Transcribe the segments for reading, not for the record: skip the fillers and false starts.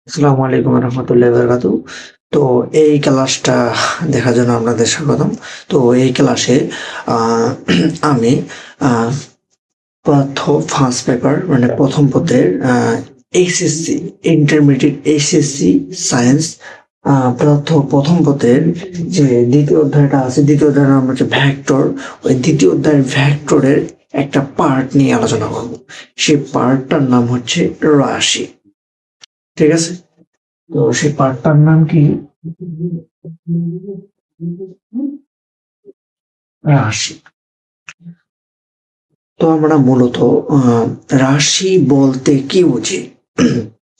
আসসালামু আলাইকুম রহমতুল্লাহ বারকাতু। তো এই ক্লাসটা দেখার জন্য আপনাদের স্বাগতম। তো এই ক্লাসে আহ, আমি আহ, ফার্স্ট পেপার মানে প্রথম পত্রের এইচএসসি ইন্টারমিডিয়েট এইচএসসি সায়েন্স প্রথম পত্রের যে দ্বিতীয় অধ্যায়টা আছে, দ্বিতীয় অধ্যায়ের নাম হচ্ছে ভ্যাক্টর। ওই দ্বিতীয় অধ্যায়ের ভ্যাক্টরের একটা পার্ট নিয়ে আলোচনা করব। সেই পার্টটার নাম হচ্ছে রাশি। ঠিক আছে, তো সেই পার্টটার নাম কি? রাশি। তো আমরা মূলত রাশি বলতে কি বুঝি?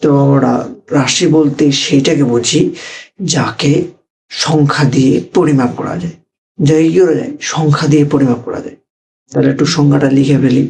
তো আমরা রাশি বলতে সেইটাকে বুঝি যাকে সংখ্যা দিয়ে পরিমাপ করা যায়। যাকে কি করা যায়? সংখ্যা দিয়ে পরিমাপ করা যায়। তাহলে একটু সংখ্যাটা লিখে ফেলি।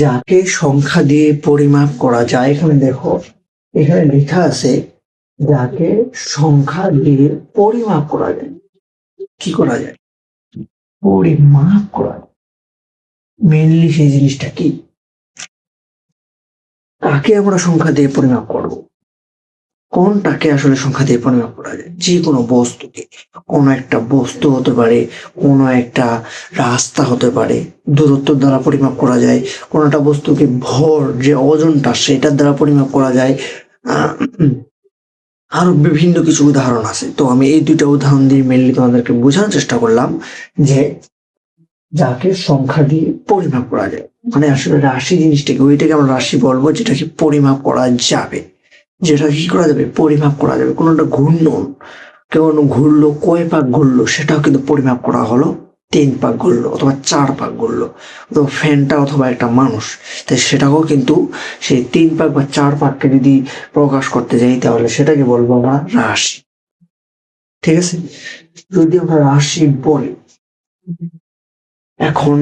যাকে সংখ্যা দিয়ে পরিমাপ করা যায়, এখানে দেখো, এখানে লেখা আছে যাকে সংখ্যা দিয়ে পরিমাপ করা যায়। কি করা যায়? পরিমাপ করা যায়। মেনলি সেই জিনিসটা কি? কাকে আমরা সংখ্যা দিয়ে পরিমাপ করব? কোনটাকে আসলে সংখ্যা দিয়ে পরিমাপ করা যায়? যে কোনো বস্তুকে। কোনো একটা বস্তু হতে পারে, কোনো একটা রাস্তা হতে পারে, দূরত্ব দ্বারা পরিমাপ করা যায়। কোনো একটা বস্তুকে ভর, যে ওজনটা, সেটার দ্বারা পরিমাপ করা যায়। আহ, আরো বিভিন্ন কিছু উদাহরণ আছে। তো আমি এই দুইটা উদাহরণ দিয়ে মেনলি তোমাদেরকে বোঝানোর চেষ্টা করলাম যে যাকে সংখ্যা দিয়ে পরিমাপ করা যায়, মানে আসলে রাশি জিনিসটাকে, ওইটাকে আমরা রাশি বলবো যেটাকে পরিমাপ করা যাবে। যেটা কি করা যাবে? পরিমাপ করা যাবে। কোনোটা ঘূর্ণন, কেমন ঘুরলো, কয় পাক ঘুরলো, সেটাও কিন্তু পরিমাপ করা হলো। 3 পাক ঘুরলো অথবা 4 পাক ঘুরলো, অথবা ফ্যানটা অথবা একটা মানুষ, তাই সেটাকেও কিন্তু সেই 3 পাক বা 4 পাককে যদি প্রকাশ করতে যাই তাহলে সেটাকে বলবো আমরা রাশি। ঠিক আছে, যদি আমরা রাশি বলি। এখন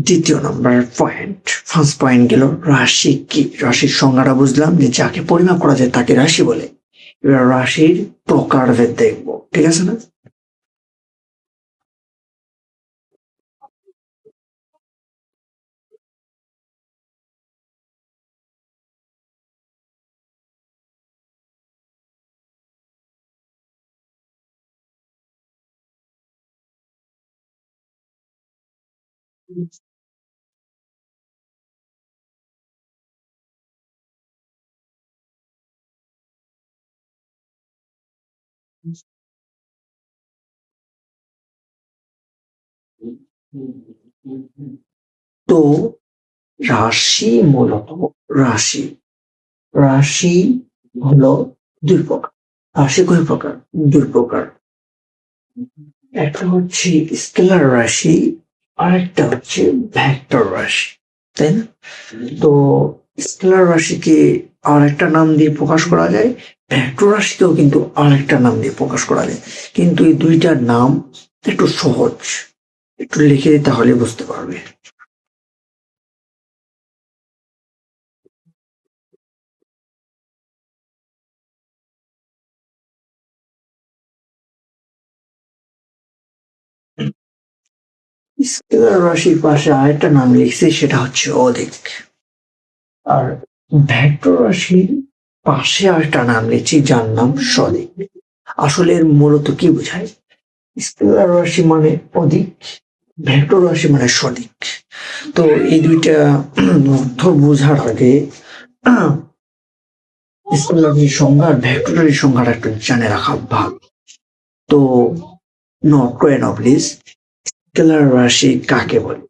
দ্বিতীয় নাম্বার পয়েন্ট, ফার্স্ট পয়েন্ট গেল রাশি কি। রাশির সংজ্ঞাটা বুঝলাম যে যাকে পরিমাপ করা যায় তাকে রাশি বলে। এবার রাশির প্রকারভেদ দেখবো, ঠিক আছে না? তো রাশি মূলত, রাশি রাশি হলো 2 প্রকার। রাশি কয় প্রকার? 2 প্রকার। একটা হচ্ছে স্কেলার রাশি, আর একটা হচ্ছে ভেক্টর রাশি, তাই না? তো স্কেলার রাশিকে আর একটা নাম দিয়ে প্রকাশ করা যায়, ভেক্টর রাশিকেও কিন্তু আর একটা নাম দিয়ে প্রকাশ করা যায়। কিন্তু এই দুইটার নাম একটু সহজ, একটু লিখে দিতে হলে বুঝতে পারবে। স্কেলার রাশির পাশে আরেকটা নাম লিখছি, সেটা হচ্ছে অদিক। আর ভেক্টর রাশির পাশে আরেকটা নাম লিখছি যার নাম সদিক। আসলে এর মূলত কি বোঝায়? স্কেলার রাশি মানে অধিক, ভেক্টর রাশি মানে সদিক। তো এই দুইটা অর্থ বোঝার আগে স্কেলার রাশির সংজ্ঞা আর ভেক্টর রাশির সংজ্ঞাটা একটু জেনে রাখা ভালো। তো নোট করে নাও প্লিজ, স্কেলার রাশি কাকে বলে?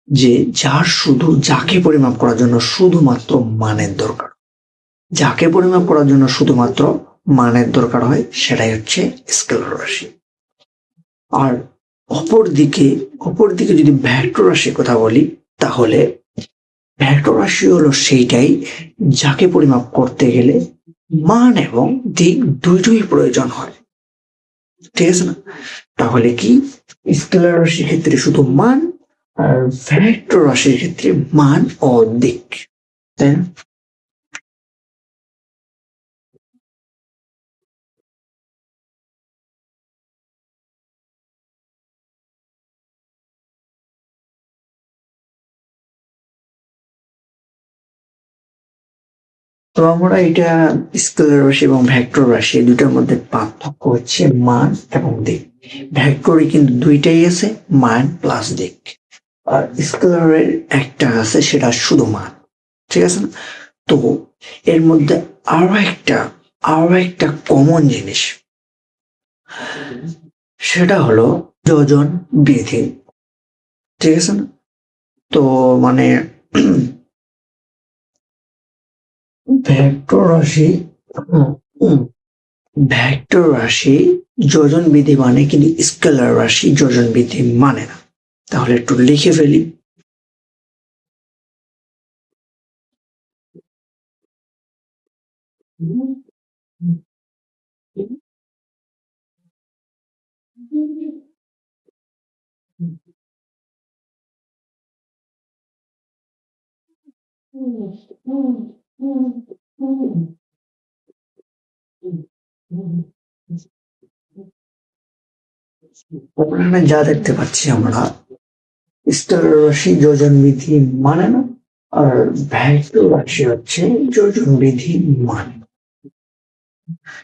যে যার শুধু, যাকে পরিমাপ করার জন্য শুধুমাত্র মানের দরকার, যাকে পরিমাপ করার জন্য শুধুমাত্র মানের দরকার হয়, সেটাই হচ্ছে স্কেলার রাশি। আর অপরদিকে, অপরদিকে যদি ভেক্টর রাশির কথা বলি, তাহলে ভেক্টর রাশি হলো সেইটাই যাকে পরিমাপ করতে গেলে মান এবং দিক দুইটোই প্রয়োজন হয়, ঠিক আছে না? তাহলে কি স্কেলার রাশির ক্ষেত্রে শুধু মান, আর ভেক্টর রাশির ক্ষেত্রে মান ও দিক, তাই না? তো আমরা এটা স্কেলার রাশি এবং ভেক্টর রাশি দুটার মধ্যে পার্থক্য হচ্ছে মান এবং দিক। ভেক্টরে কিন্তু দুইটাই আছে, মান প্লাস দিক, আর স্কেলারের একটা আছে সেটা শুধু মান, ঠিক আছে না? তো এর মধ্যে আরো একটা কমন জিনিস, সেটা হলো যোজন বিধি, ঠিক আছে না? তো মানে ভেক্টর রাশি ভেক্টর রাশি যোজন বিধি মানে, কিন্তু স্কেলার রাশি যোজন বিধি মানে না। তাহলে একটু লিখে ফেলি। এখানে যা দেখতে পাচ্ছি আমরা, স্কেলার রাশি যোজন বিধি মানে না, আর ভেক্টর রাশি হচ্ছে যোজন বিধি মানে,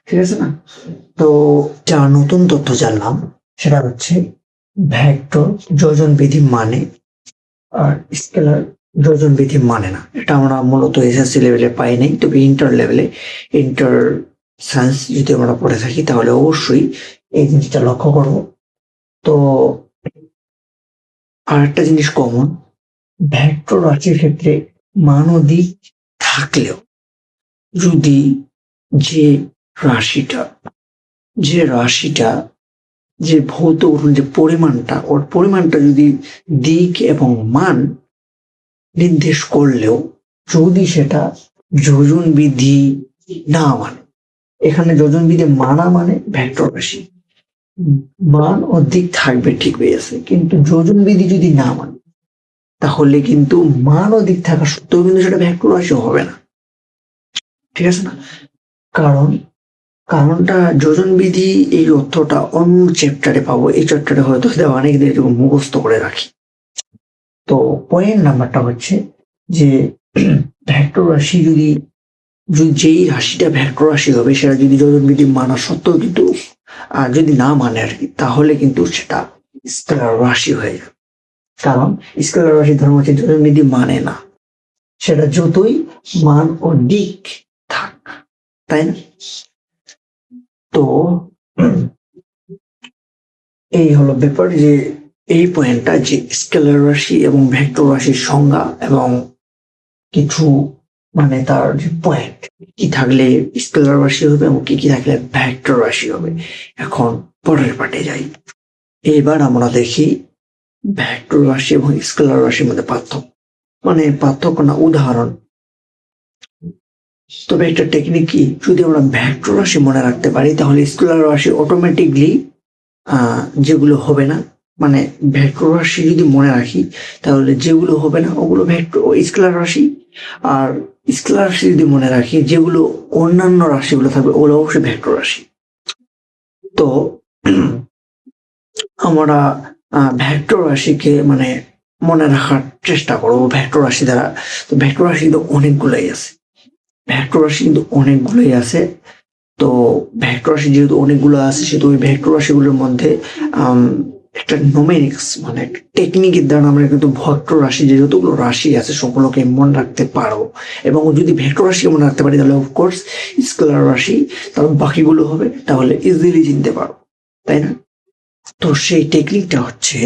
ঠিক আছে না? তো যা নতুন তথ্য জানলাম সেটা হচ্ছে ভেক্টর যোজন বিধি মানে, আর স্কেলার যোজন বিধি মানে না। এটা আমরা মূলত এসএসসি লেভেলে পাই নাই, তবে ইন্টার লেভেলে, ইন্টার সায়েন্স যদি আমরা পড়ে থাকি তাহলে অবশ্যই এই জিনিসটা লক্ষ্য করব। তো আর একটা জিনিস কমন, ভেক্টর রাশির ক্ষেত্রে মান ও দিক থাকলেও যদি যে রাশিটা যে রাশিটা যে ভৌত গঠন, যে পরিমাণটা, ওর পরিমাণটা যদি দিক এবং মান নির্দেশ করলেও যদি সেটা যোজন বিধি না মানে, এখানে যোজন বিধি মানা মানে ভেক্টর রাশি মান ও দিক থাকবে, ঠিক হয়ে আছে, কিন্তু যোজন বিধি যদি না মানে তাহলে কিন্তু মান ও দিক থাকা সত্ত্বেও কিন্তু সেটা ভেক্টর রাশি হবে না, ঠিক আছে না? কারণ কারণটা যোজন বিধি এই অর্থটা অন্য চ্যাপ্টারে পাবো, এই চ্যাপ্টারে হয়তো দেওয়া অনেক দিন এরকম মুখস্থ করে রাখি। তো পয়েন্ট নাম্বারটা হচ্ছে যে ভেক্টর রাশি যদি যেই রাশিটা ভেক্টর রাশি হবে সেটা যদি যোজন বিধি মানা সত্ত্বেও কিন্তু যদি না মানে আর কি, তাহলে কিন্তু সেটা স্কেলার রাশি হয়ে যাবে। কারণ স্কেলার রাশির ধর্ম হচ্ছে যোজন বিধি মানে না, সেটা যতই মান ও দিক থাক, তাই না? তো এই হলো ব্যাপার, যে এই পয়েন্টটা, যে স্কেলার রাশি এবং ভেক্টর রাশির সংজ্ঞা এবং কিছু মানে তার যে পয়েন্ট, কি থাকলে স্কেলার রাশি হবে এবং কি কি থাকলে ভেক্টর রাশি হবে। এখন পরের পার্টে যাই। এবার আমরা দেখি ভেক্টর রাশি এবং স্কেলার রাশির মধ্যে পার্থক্য, মানে পার্থক্য না, উদাহরণ। তবে একটা টেকনিক কি, যদি আমরা ভেক্টর রাশি মনে রাখতে পারি তাহলে স্কেলার রাশি অটোমেটিকলি যেগুলো হবে না, মানে ভেক্টর রাশি যদি মনে রাখি তাহলে যেগুলো হবে না ওগুলো ভেক্টর স্কেলার রাশি, আর স্কেলার রাশি যদি মনে রাখি যেগুলো অন্যান্য রাশিগুলো থাকবে ওগুলো অবশ্যই ভেক্টর রাশি। তো আমরা ভেক্টর রাশিকে মানে মনে রাখার চেষ্টা করবো ভেক্টর রাশি দ্বারা। তো ভেক্টর রাশি কিন্তু অনেকগুলোই আছে, ভেক্টর রাশি কিন্তু অনেকগুলোই আছে। তো ভেক্টর রাশি যেহেতু অনেকগুলো আছে সেহেতু ওই ভেক্টর রাশিগুলোর মধ্যে একটা নোমেরিক্স মানে একটা টেকনিকের দ্বারা আমরা কিন্তু ভেক্টর রাশি যে যতগুলো রাশি আছে সবগুলোকে মনে রাখতে পারবো। এবং যদি ভেক্টর রাশি মনে রাখতে পারি তাহলে অফকোর্স স্কেলার রাশি তারপর বাকিগুলো হবে, তাহলে ইজিলি চিনতে পারবো, তাই না? তো সেই টেকনিকটা হচ্ছে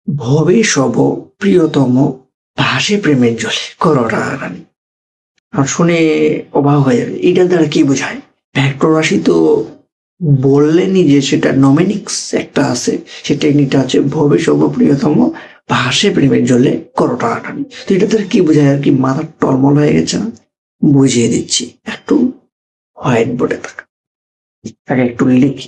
ভবে সব প্রিয়তম ভাসে প্রেমের জলে করোড়া রানী। আর শুনে অবাক হয়ে যাবে, এটার দ্বারা কি বোঝায়? ভেক্টর রাশি তো বললেনই যে সেটা নমেনিক্স একটা আছে, সেই টেকনিকটা হচ্ছে ভবে সর্বপ্রিয়তম ভাসে প্রেমের জলে করো টানাটানি। তো এটা তো কি বোঝায় আর কি, মাথা টলমল হয়ে গেছে না? বুঝিয়ে দিচ্ছি, একটু হোয়াইট বোর্ডে থাকা, তাকে একটু লিখি।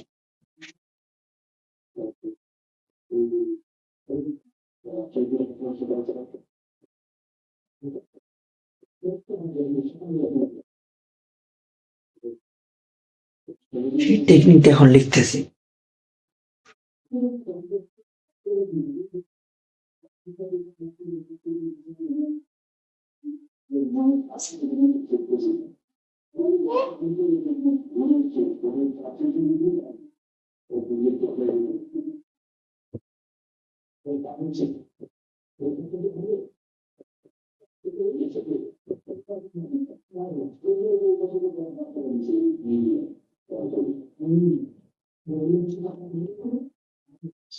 সেই টেকনিকটা এখন লিখতেছি।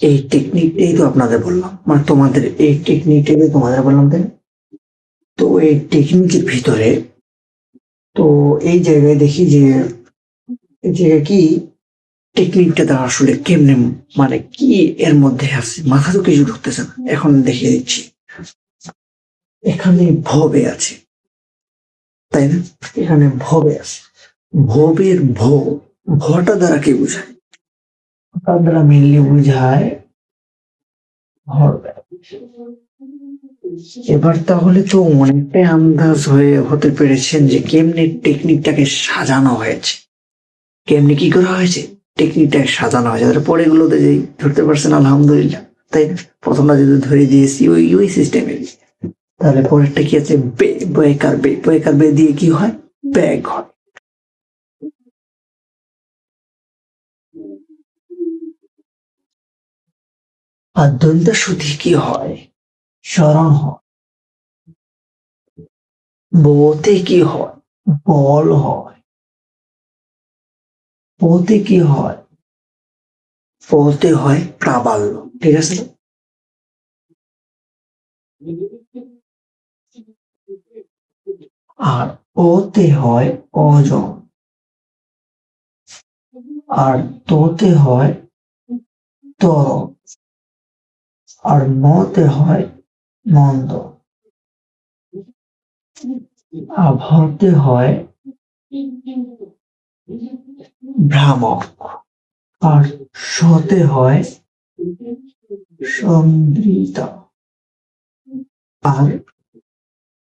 এই টেকনিকটাই তো আপনাদের বললাম, মানে তোমাদের এই টেকনিকটাই তো তোমাদের বললাম, তাই না? তো এই টেকনিকের ভিতরে তো এই জায়গায় দেখি যে এই জায়গায় কি টেকনিকটা তারা আসলে কেমনে, মানে কি এর মধ্যে আছে, মাথা তো কিছু ঢুকতেছে না। এখন দেখিয়ে দিচ্ছি। এখানে ভবে আছে, তাই না? এখানে ভবে আছে, ভবের ভটা দ্বারা কি বোঝায়? তার দ্বারা মেনলি বোঝায় ভরবেগ। এবার তাহলে তো অনেকটাই আন্দাজ হতে পেরেছেন যে কেমনে টেকনিকটাকে সাজানো হয়েছে, কেমনি কি করা হয়েছে, টেকনিকটাকে সাজানো হয়েছে। তাহলে পরে এগুলোতে যেই ধরতে পারছেন আলহামদুলিল্লাহ, তাই না? প্রথমটা যদি ধরে দিয়েছি ওই সিস্টেমে, তাহলে পরেরটা কি আছে, বে, বয়েকার বে দিয়ে কি হয়, ব্যাগ হয়। আর দ্বন্দ্ব শুধু কি হয়, স্মরণ হয়। বতে কি হয়, বল হয়। পতে কি হয়, পতে হয় প্রাবল্য। ঠিক আছে না? আর ওতে হয় অজন, আর তোতে হয় তরল, আর মতে হয় মন্দ, আর ভতে হয় ভ্রামক, আর সতে হয় সমৃতা, আর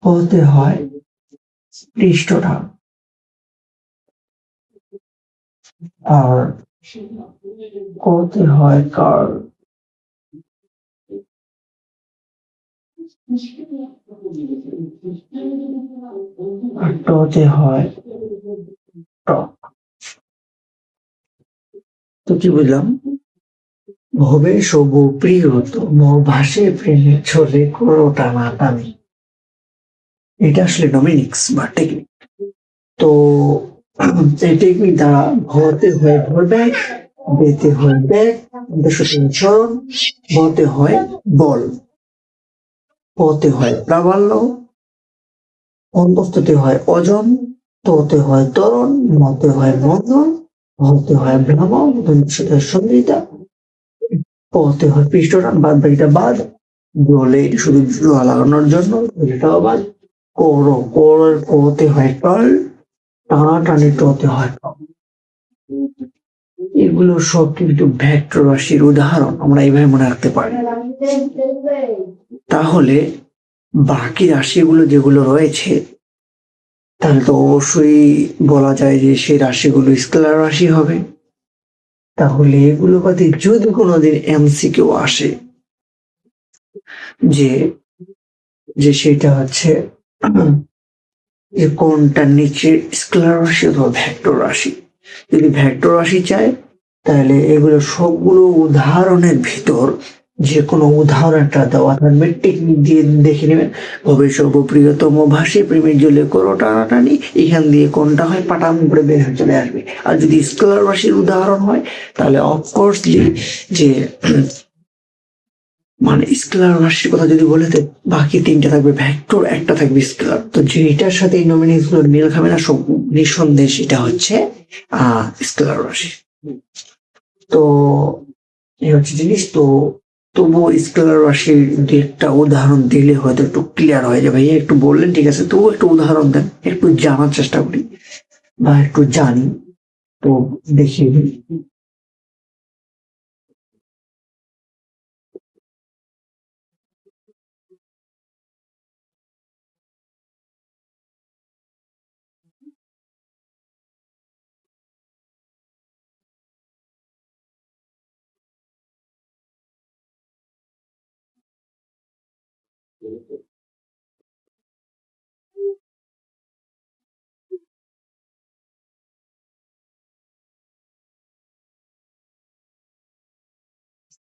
পতে হয় পৃষ্ঠটান, আর কতে হয় কার্ল, আর টতে হয় টক। তো কি বুঝলাম, ভবে সবু প্রিয়তম ভাসে প্রেমের ছলে করো টানাটানি। এটা আসলে ডোমিনিক্স বা টেকনিক। তো এই টেকনিক দ্বারা ভতে হয় ভরবেগ, বেতে হয় ব্যাগ, স্মরণ, বতে হয় বল, পতে হয় প্রাবল্য, অন্তস্থতে হয় অজন, তোতে হয় ত্বরণ, মতে হয় মন্দন, হতে হয় ভ্রমণ, সাথে সন্ধিতা, পতে হয় পৃষ্ঠটান, বাদ বাকিটা বাদ, বলে এটা শুধু জোড়া লাগানোর জন্য, এটাও বাদ। কোতে হয় টল, টানাটানি টতে হয় টল। এগুলো সব কিন্তু ভেক্টর রাশির উদাহরণ, আমরা এইভাবে মনে রাখতে পারি। তাহলে বাকি রাশিগুলো যেগুলো রয়েছে, তাহলে তো অবশ্যই বলা যায় যে সেই রাশিগুলো স্কেলার রাশি হবে। তাহলে এগুলো বাদে যদি কোনোদিন এমসিকিউ আসে যে যে সেটা হচ্ছে যে কোনটা নিচে স্কেলার রাশি অথবা ভেক্টর রাশি, যদি ভেক্টর রাশি চায় তাহলে এগুলো সবগুলো উদাহরণের ভিতর যে কোনো উদাহরণ একটা দেওয়া থাকবে, টেকনিক দিয়ে দেখে নেবেন। ভবিষ্যৎ প্রিয়তম ভাসে প্রেমের জলে করো টানাটানি, এখান দিয়ে কোনটা হয় পাটাম করে বের হয়ে চলে আসবে। আর যদি স্কেলার রাশির উদাহরণ হয় তাহলে অফকোর্সলি যে মানে স্কেলার রাশির কথা যদি বলে দেয়, বাকি তিনটা থাকবে ভেক্টর, একটা থাকবে স্কেলার। তো যেটার সাথে এই নমিনিস গুলো মিল খাবে না, সব নিঃসন্দেহে সেটা হচ্ছে স্কেলার রাশি। তো এই হচ্ছে জিনিস। তো তবুও স্কেলার রাশির দু একটা উদাহরণ দিলে হয়তো একটু ক্লিয়ার হয়ে যাবে। ভাইয়া একটু বললেন ঠিক আছে, তবুও একটু উদাহরণ দেন, একটু জানার চেষ্টা করি বা একটু জানি, তো দেখি।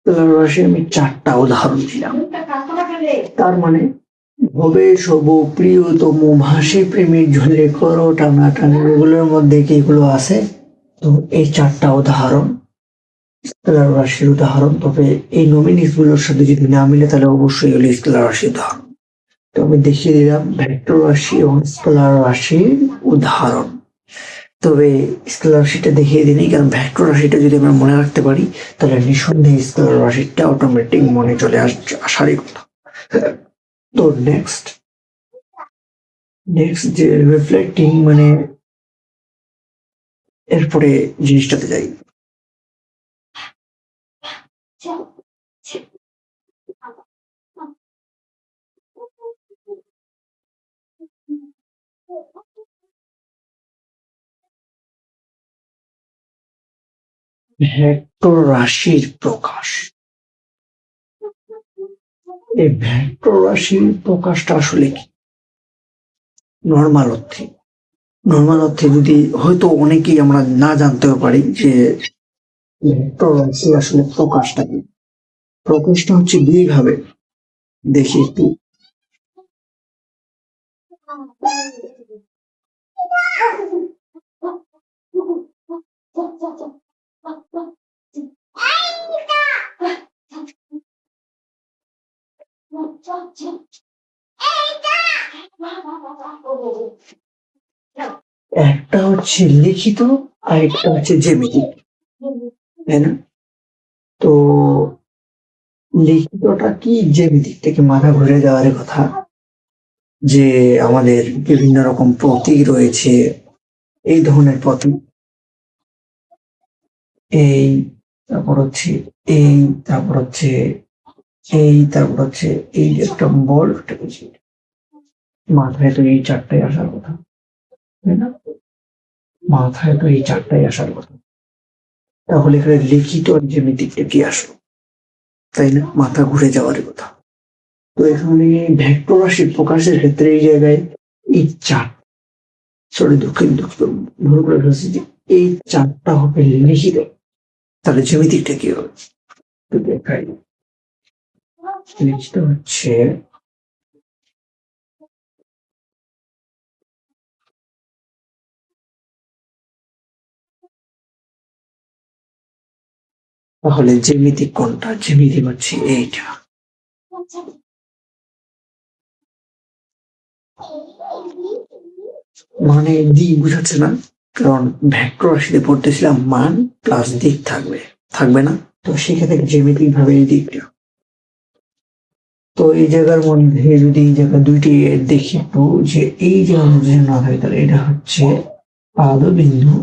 স্কেলার রাশি আমি চারটা উদাহরণ দিলাম, তার মানে ভবে সব প্রিয়তম ভাসে প্রেমের ঝুলে করো টানাটানি, এগুলোর মধ্যে কি এগুলো আছে? তো এই চারটা উদাহরণ স্কেলার রাশির উদাহরণ। তবে এই নমিনিস গুলোর সাথে যদি না মিলে তাহলে অবশ্যই হলো স্কেলার রাশির উদাহরণ। তো আমি দেখিয়ে দিলাম ভেক্টর রাশি এবং স্কেলার রাশির উদাহরণ। তবে স্কেলার রাশিটা দেখিয়ে দিই, কারণ ভেক্টর রাশিটা যদি আমরা মনে রাখতে পারি তাহলে নিঃসন্দেহে স্কেলার রাশিটা অটোমেটিক মনে চলে আসারই কথা। তো নেক্সট নেক্সট যে রিফ্লেক্টিং মানে এরপরে জিনিসটাতে যাই। ভেক্টর রাশির প্রকাশ, এই ভেক্টর রাশির প্রকাশটা আসলে কি? নর্মাল অর্থে, নর্মাল অর্থে যদি হয়তো অনেকেই আমরা না জানতেও পারি যে ভেক্টর রাশি আসলে প্রকাশটা কি। প্রকাশটা হচ্ছে দুই ভাবে, দেখি একটু। একটা হচ্ছে লিখিত আর একটা হচ্ছে জ্যামিতিক, তাই না? তো লিখিতটা কি, জ্যামিতিকটা কি মাথা ঘুরে যাওয়ার কথা, যে আমাদের বিভিন্ন রকম প্রতীক রয়েছে, এই ধরনের প্রতীক, এই তারপর হচ্ছে এই তারপর হচ্ছে এই তারপর হচ্ছে এই যে একটা বল, মাথায় তো এই চারটাই আসার কথা, তাই না? মাথায় তো এই চারটাই আসার কথা, তাহলে এখানে লিখিত আর জ্যামিতিকটা কি আসলো, তাই না? মাথা ঘুরে যাওয়ার কথা। তো এখানে ভেক্টর রাশি প্রকাশের ক্ষেত্রে এই জায়গায় এই চার, সরি দুঃখিত দুঃখিত, ভুল করে ফেলছি, যে এই চারটা হবে লিখিত, তাহলে জ্যামিতিকটা কি হবে একটু দেখাই। লিখিত হচ্ছে, তাহলে জ্যামিতিক কোনটা? জ্যামিতিক হচ্ছে এইটা। মানে দিক বুঝাচ্ছে না, কারণ ভেক্টর রাশিতে পড়তেছিলাম মান প্লাস দিক থাকবে, থাকবে না? তো সেক্ষেত্রে জ্যামিতিক ভাবে এই দিকটা। তো এই জায়গার মধ্যে যদি এই জায়গা দুইটি দেখি একটু, যে এই জায়গার মধ্যে না হয় তাহলে এটা হচ্ছে পাদবিন্দু,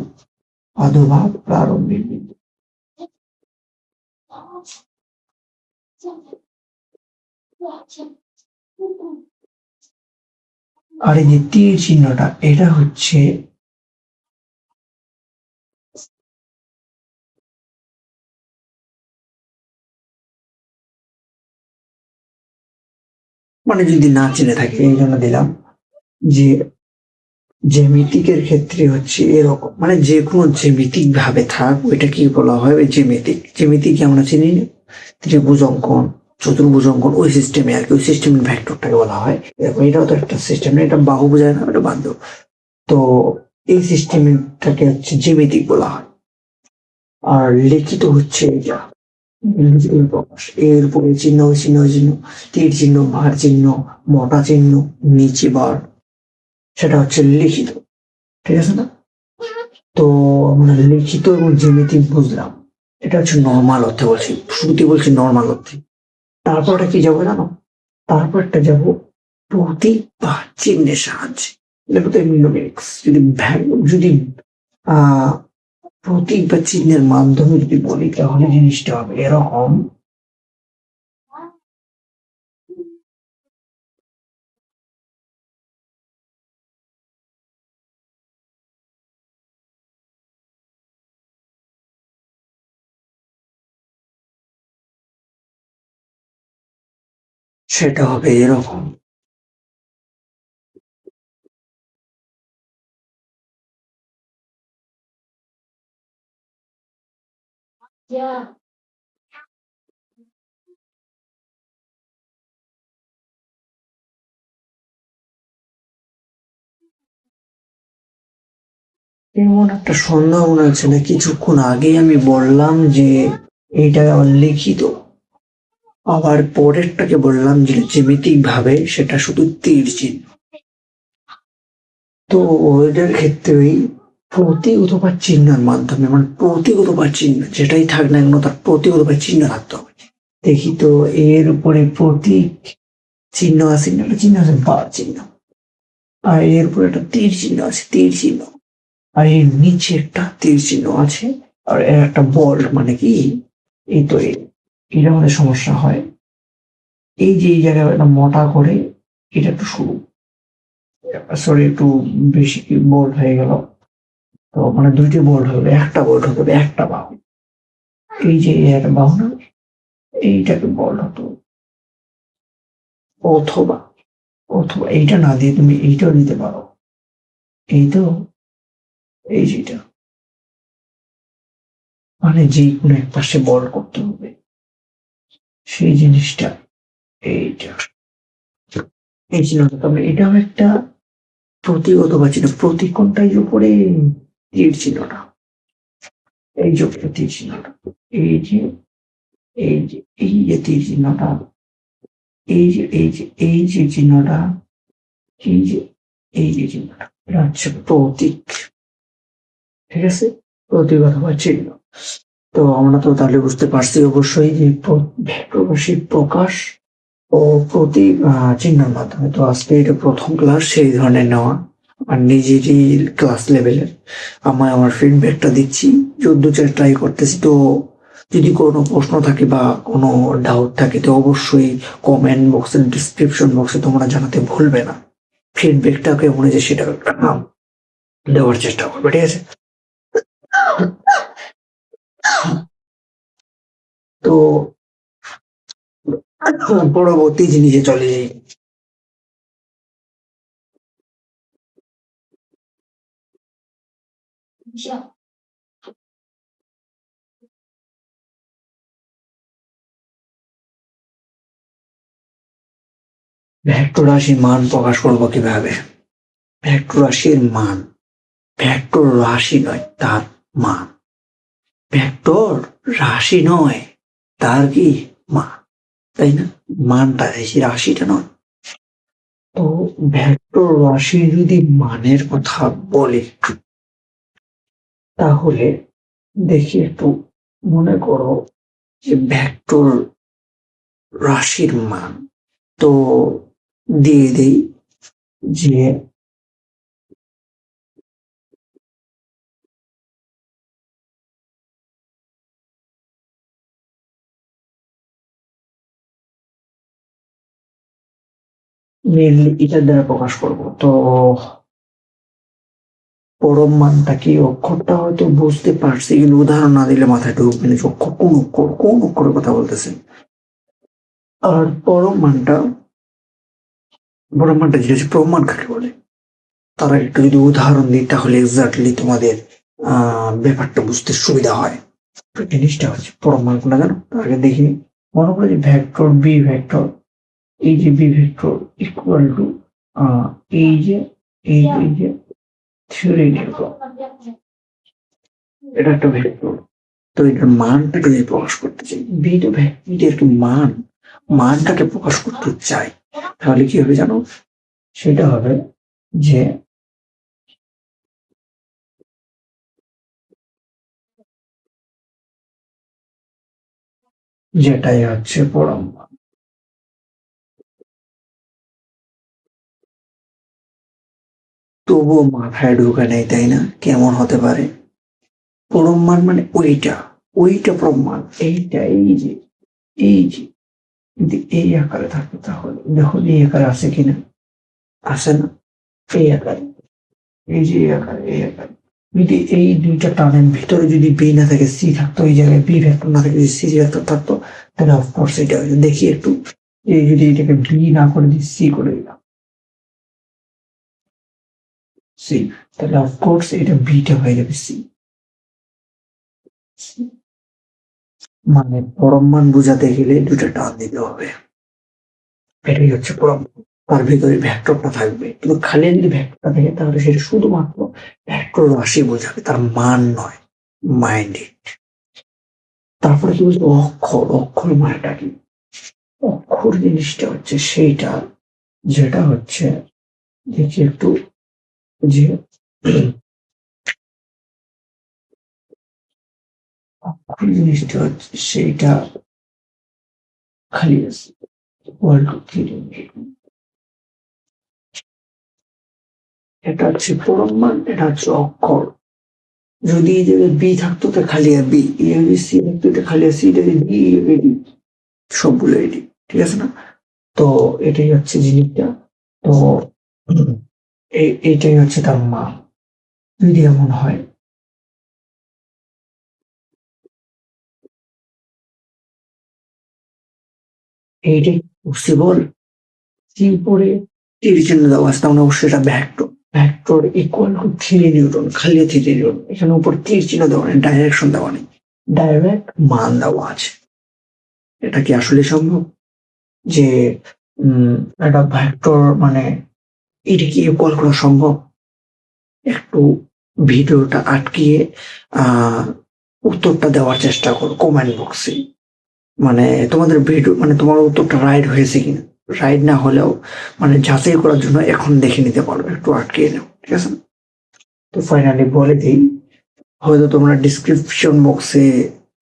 পাদভাব, প্রারম্ভিক বিন্দু। আর এই যে তীর চিহ্নটা, এটা হচ্ছে মানে যদি না চিনে থাকে এই জন্য দিলাম, যে জ্যামিতিকের ক্ষেত্রে হচ্ছে এরকম, মানে যে কোনো জ্যামিতিক ভাবে থাক ওইটা কি বলা হয়, ওই জ্যামিতিক। জ্যামিতিক আমরা চিনি ত্রিভুজ অঙ্কন, চতুর্ভুজ অঙ্কন, ওই সিস্টেমে আর কি, ওই সিস্টেমের ভেক্টরটাকে বলা হয় এরকম। এটাও তো একটা সিস্টেম, এটা বাহু বোঝায় না, এটা বাধ্য। তো এই সিস্টেমটাকে হচ্ছে জ্যামিতিক বলা হয়। আর লিখিত হচ্ছে এটা লিখিত প্রকাশ, এর উপরে চিহ্ন, ওই চিহ্ন, ওই চিহ্ন, তীর চিহ্ন, ভার চিহ্ন, মোটা চিহ্ন, নিচে বার, সেটা হচ্ছে লিখিত। ঠিক আছে না? তো আমরা লিখিত এবং জ্যামিতিক বুঝলাম, এটা হচ্ছে নর্মাল অর্থে বলছি, শুরুতে বলছি নর্মাল অর্থে। তারপরটা কি যাবো জানো? তারপরটা যাব প্রতীক বা চিহ্নের সাহায্যে। দেখো তো নিউমেরিক্স যদি আহ প্রতীক বা চিহ্নের মাধ্যমে যদি বলি তাহলে জিনিসটা হবে এরকম। সেটা হবে এরকম। এমন একটা সন্দেহ মনে হচ্ছে না, কিছুক্ষণ আগেই আমি বললাম যে এইটা আমার লিখিত, আবার পরেরটাকে বললাম যে জ্যামিতিক ভাবে সেটা শুধু তীর চিহ্ন। তো ওদের ক্ষেত্রে ওই প্রতীক অথবা চিহ্নের মাধ্যমে, মানে প্রতীক অথবা চিহ্ন যেটাই থাক না কেন তার প্রতীক অথবা চিহ্ন রাখতে হবে। দেখি তো, এর উপরে প্রতীক চিহ্ন আছে না, একটা চিহ্ন আছে বার চিহ্ন, আর এর উপরে একটা তীর চিহ্ন আছে তীর চিহ্ন, আর এর নিচে একটা তীর চিহ্ন আছে, আর এর একটা বল, মানে কি এই তো এটা আমাদের সমস্যা হয়। এই যে এই জায়গায় একটা মোটা করে, এটা একটু সরু, সরি একটু বেশি বোল্ড হয়ে গেল। তো মানে দুইটি বোল্ড হবে, একটা বোল্ড হতে হবে, একটা বাহু। এই যে এই একটা বাহু না, এইটাকে বোল্ড হতো। অথবা অথবা এইটা না দিয়ে তুমি এইটাও দিতে পারো। এই তো, এই যেটা, মানে যে কোনো এক পাশে বল করতে হবে সেই জিনিসটা, এইটা, এই চিহ্নটা। তবে এটাও একটা প্রতীকগত বা চিহ্ন। প্রতীক কোনটা? এই যে উপরে তীর চিহ্নটা, এই যে উপরে তীর চিহ্নটা, এই যে এই যে এই যে তীর চিহ্নটা, এই যে চিহ্নটা, এই যে এই যে চিহ্নটা, এটা হচ্ছে প্রতীক। ঠিক আছে, প্রতীক অথবা চিহ্ন। তো আমরা তো তাহলে বুঝতে পারছি অবশ্যই যে প্রকাশিক প্রকাশ ও প্রতীক চিহ্নের মাধ্যমে। তো আজকে এটা প্রথম ক্লাস সেই ধরনের নেওয়া, আর নিজেরই ক্লাস লেভেলের। আমার ফিডব্যাকটা দিচ্ছি, যদ্দু ট্রাই করতেছি। তো যদি কোনো প্রশ্ন থাকে বা কোনো ডাউট থাকে তো অবশ্যই কমেন্ট বক্সে, ডিসক্রিপশন বক্সে তোমরা জানাতে ভুলবে না। ফিডব্যাকটা কেমন হয়েছে সেটা দেওয়ার চেষ্টা করবে, ঠিক আছে? তো পরবর্তী জিনিসে চলে যাই। ভেক্টর রাশির মান প্রকাশ করবো কিভাবে? ভেক্টর রাশির মান, ভেক্টর রাশি নয় তার মান, ভেক্টর রাশি নয় তার কি মান, তাই না? মানটা এই রাশিটা নয়। তো ভেক্টর রাশি যদি মানের কথা বলে তাহলে দেখি একটু মনে করো যে ভেক্টর রাশির মান, তো দিয়ে দেই যে মেনলি এটার দ্বারা প্রকাশ করব। তো পরম মানটা কি, অক্ষরটা হয়তো বুঝতে পারছি কিন্তু উদাহরণ না দিলে মাথায় ঢুকবে না যে অক্ষর কোন অক্ষর, কোন অক্ষরের কথা বলতেছেন। আর পরম মানটা যেটা হচ্ছে, পরম মান কাকে বলে তারা একটু যদি উদাহরণ দিই তাহলে এক্স্যাক্টলি তোমাদের ব্যাপারটা বুঝতে সুবিধা হয়। তো জিনিসটা হচ্ছে পরম মান কোনটা জানো? তার আগে দেখি, মনে করো যে ভেক্টর বি ভেক্টর, এই যে বি ভেক্টর ইকুয়াল টু এই যে এই যে থিওরি, এটা একটা ভেক্টর। তো এটার মানটাকে যদি প্রকাশ করতে চাই, বিটা ভেক্টরের মানটাকে প্রকাশ করতে চাই, তাহলে কি হবে জানো? সেটা হবে যে যেটাই হচ্ছে পরম মান। তবুও মাথায় ঢোকে নাই, তাই না? কেমন হতে পারে? পরম মান মানে ওইটা, ওইটা পরম মান, এইটা, এই যে যদি এই আকারে থাকে তাহলে দেখো এই আকারে আছে কিনা, আসে না? এই আকারে, এই যে এই আকারে, এই আকারে যদি এই দুইটা টানের ভিতরে যদি বি না থাকে সি থাকতো, এই জায়গায় বি ভেক্টর না থাকে যদি সি ভেক্টর থাকতো, তাহলে অফকোর্স এটা হয়েছে। দেখি একটু, এই যদি এটাকে বি না করে দিই, সি করে দিলাম, সি, তাহলে অফকোর্স এটা বিটা হয়ে যাবে সি। মানে পরম মান বোঝাতে গেলে দুটা টান দিতে হবে, এটাই হচ্ছে পরম। তার ভিতরে ভেক্টরটা থাকবে, কিন্তু খালি যদি ভেক্টরটা থাকে তাহলে সেটা শুধুমাত্র ভেক্টর রাশি বোঝাবে, তার মান নয়। Mind it. তারপরে কি বলছে অক্ষর, অক্ষর মানেটা কি? অক্ষর জিনিসটা হচ্ছে সেইটা যেটা হচ্ছে, দেখি একটু, যে অক্ষর জিনিসটা হচ্ছে সেইটা খালি আছে, এটা হচ্ছে পরম মান, এটা হচ্ছে অক্ষর। যদি এই জায়গায় বি থাকতো তো খালি আর বি, যদি সি থাকতো এটা খালি আর সি, এটা ডি, এডি, সবগুলো এডি, ঠিক আছে না? তো এটাই হচ্ছে জিনিসটা। তো এইটাই হচ্ছে তার মান। যদি এমন হয়, এইটাই পসিবল। সি উপরে তীর চিহ্ন দেওয়া আছে, তার মানে অবশ্যই এটা vector. Vector equal to 3 Newton, খালি 3 নিউটন, এখানে উপর তীর চিহ্ন দেওয়া নেই, ডাইরেকশন দেওয়া নেই, ডাইরেক্ট মান দেওয়া আছে। এটা কি আসলে সম্ভব যে উম একটা ভেক্টর মানে এটা কি ইকুয়াল করা সম্ভব? একটু ভিডিওটা আটকিয়ে আহ উত্তরটা দেওয়ার চেষ্টা করো কমেন্ট বক্সে। মানে তোমাদের ভিডিও মানে তোমার উত্তরটা রাইট হয়েছে কিনা, রাইট না হলেও মানে যাচাই করার জন্য এখন দেখে নিতে পারো, একটু আটকে নাও, ঠিক আছে? তো ফাইনালি বলে দিই, হয়তো তোমরা ডিসক্রিপশন বক্সে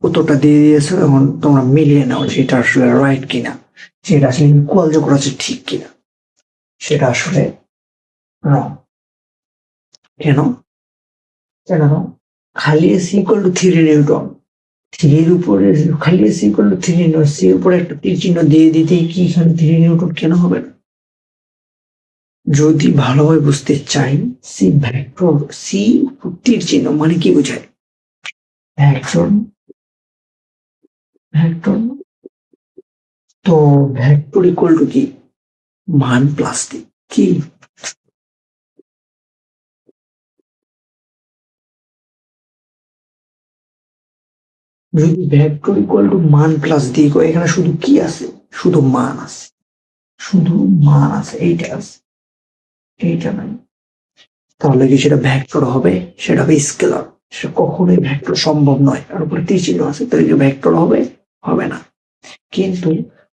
উত্তরটা দিয়ে দিয়েছো, এখন তোমরা মিলিয়ে নাও যে এটা আসলে রাইট কিনা, যেটা আসলে ইকুয়াল যে করা আছে ঠিক কিনা, সেটা আসলে রং। কেন? কেন রং? খালি এস ইকুয়াল টু 3 নিউটন, থ্রির উপরে খালি S equal to 3 newton, C এর উপরে একটা তীর চিহ্ন দিয়ে দিতেই কি এখানে 3 নিউটন কেন হবে না? যদি ভালোভাবে বুঝতে চাই, সি ভেক্টর, সি তীর চিহ্ন মানে কি বোঝায়? Vector, vector. তো ভেক্টর ইকুয়াল টু কি? মান প্লাস দিক, কি? যদি ভেক্টর ইকুয়াল টু মান প্লাস দিক হয়, এখানে শুধু কি আছে? শুধু মান আছে, শুধু মান আছে, এইটা আছে, এইটা নাই। তাহলে কি সেটা ভেক্টর হবে? সেটা হবে স্কেলার, সেটা কখনোই ভেক্টর সম্ভব নয়। আর উপরে তীর চিহ্ন আছে, তাহলে কি ভেক্টর হবে? হবে না। কিন্তু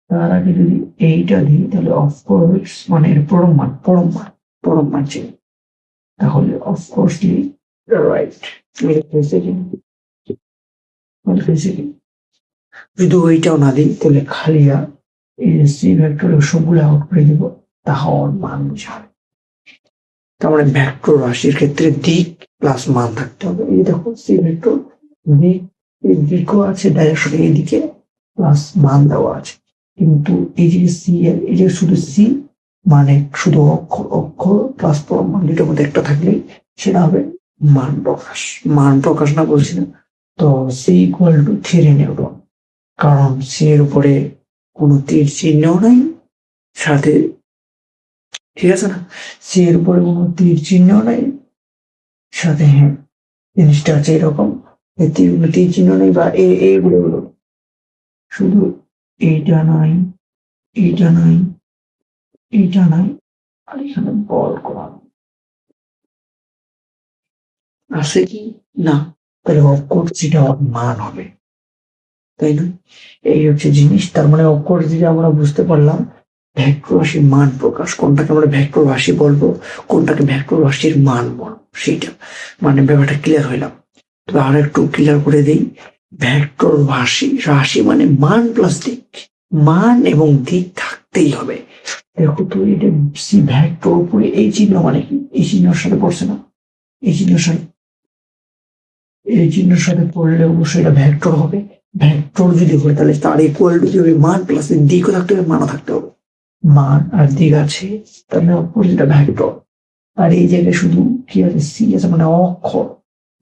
তার আগে যদি এইটা দিই তাহলে অফকোর্স মানে এর পরম মান, পরম মান, পরম মান ছিল, তাহলে অফকোর্সলি রাইট। হয়েছে কি? হয়েছে কি? যদি ওইটাও না দিই তাহলে খালি এই সি ভেক্টরের সবগুলো আউট করে দিব, তাহলে মান বুঝাবে। তার মানে ভেক্টর রাশির ক্ষেত্রে দিক প্লাস মান থাকতে হবে। এই দেখো সি ভেক্টর, দিক, এই দিকও আছে, ডাইরেকশন এইদিকে, প্লাস মান দেওয়া আছে। কিন্তু এই যে সি, এই যে শুধু সি মানে শুধু অক্ষর, অক্ষর প্লাস পরম মান দুটোর মধ্যে একটা থাকলেই সেটা হবে মান প্রকাশ। মান প্রকাশ না বলছি না। তো সি ইকুয়াল টু 3 নিউটন, কারণ সি এর উপরে কোনো তীর চিহ্নও নাই, সাথে, ঠিক আছে না? সি এর উপরে কোনো তীর চিহ্ন নাই, সাথে হ্যাঁ জিনিসটা আছে এরকম, তীর চিহ্ন নেই বা এইগুলো হলো, শুধু এইটা নাই, এইটা নাই, এইটা নাই, আর এখানে বল করা আছে কি না, তাহলে অক্ষর যেটা মান হবে, তাই না? এই হচ্ছে জিনিস। তার মানে অক্ষর যেটা আমরা বুঝতে পারলাম, ভেক্টর রাশির মান প্রকাশ, কোনটাকে আমরা ভেক্টর রাশি বলবো, কোনটাকে ভেক্টর রাশির মান বলবো, সেইটা মানে ব্যাপারটা ক্লিয়ার হইলাম। তবে আর একটু ক্লিয়ার করে দিই, ভেক্টর রাশি, রাশি মানে মান প্লাস দিক, মান এবং দিক থাকতেই হবে। দেখো তো এটা সি ভেক্টর উপরে এই চিহ্ন মানে কি? এই চিহ্নের সাথে পড়ছে না? এই চিহ্নের সাথে এই চিহ্নের সাথে পড়লে অবশ্যই এটা ভেক্টর হবে। ভেক্টর যদি হয় তাহলে তার ইকুয়াল টু কি হবে? মান প্লাস দিকও থাকতে হবে, মানও থাকতে হবে। মান আর দিক আছে, তাহলে অপোজিট এটা ভেক্টর। আর এই জায়গায় শুধু কি আছে? সি আছে মানে অক্ষর।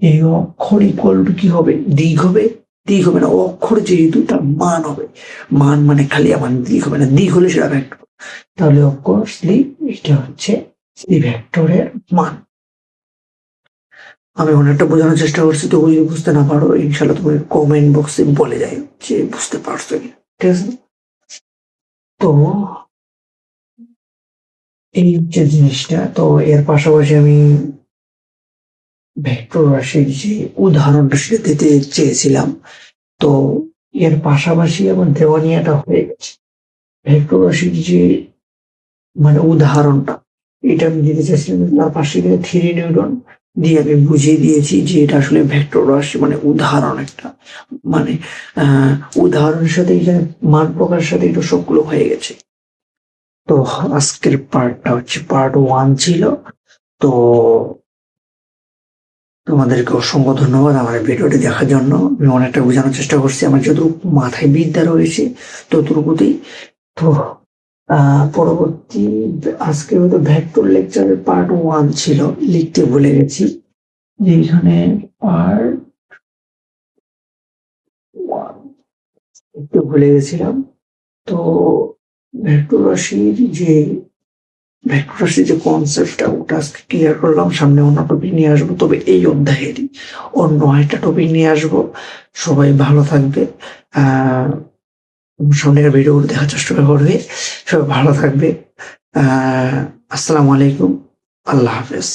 এই অক্ষর ইকুয়াল টু কি হবে? দিক হবে। দিক হবে না, অক্ষর যেহেতু তার মান হবে। মান মানে খালি আমার দিক হবে না, দিক হলে সেটা ভেক্টর। তাহলে অবভিয়াসলি এটা হচ্ছে সি ভেক্টরের মান। আমি অনেকটা বোঝানোর চেষ্টা করছি, তবু যদি বুঝতে না পারো ইনশাল্লাহ তুমি কমেন্ট বক্সে বলে যাই যে বুঝতে পারছো কি, ঠিক আছে? তো এই হচ্ছে জিনিসটা। তো এর পাশাপাশি আমি ভেক্টর রাশির যে উদাহরণটা সেটা দিতে চেয়েছিলাম। তো এর পাশাপাশি আমার দেওয়ানিয়াটা হয়ে গেছে। ভেক্টর রাশির যে মানে উদাহরণটা, এটা আমি দিতে চাইছিলাম, তার পাশে গিয়ে 3 নিউটন দিয়ে আমি বুঝিয়ে দিয়েছি যে এটা আসলে ভেক্টর রাশি মানে উদাহরণ একটা, মানে উদাহরণের সাথে এখানে মান প্রকাশের সাথে এটা সবগুলো হয়ে গেছে। তো আজকের পার্টটা হচ্ছে পার্ট 1 ছিল। তো তোমাদেরকে অসংখ্য ধন্যবাদ আমার এই ভিডিওটি দেখার জন্য। আমি অনেকটা বোঝানোর চেষ্টা করছি, আমার যতটুকু মাথায় বিদ্যা রয়েছে ততটুকুতেই। তো পরবর্তী আজকে হয়তো ভেক্টর লেকচারের পার্ট 1 ছিল, লিখতে ভুলে গেছি যে এখানে পার্ট 1 লিখতে ভুলে গেছিলাম। তো ভেক্টর রাশির যে ভেক্টর রাশির যে কনসেপ্টটা ওটা আজকে ক্লিয়ার করলাম। সামনে অন্য টপিক নিয়ে আসবো, তবে এই অধ্যায়েরই অন্য একটা টপিক নিয়ে আসবো। সবাই ভালো থাকবে। আহ সামনের ভিডিওগুলো দেখার চেষ্টা করবে। সবাই ভালো থাকবে। আসসালামু আলাইকুম। আল্লাহ হাফেজ।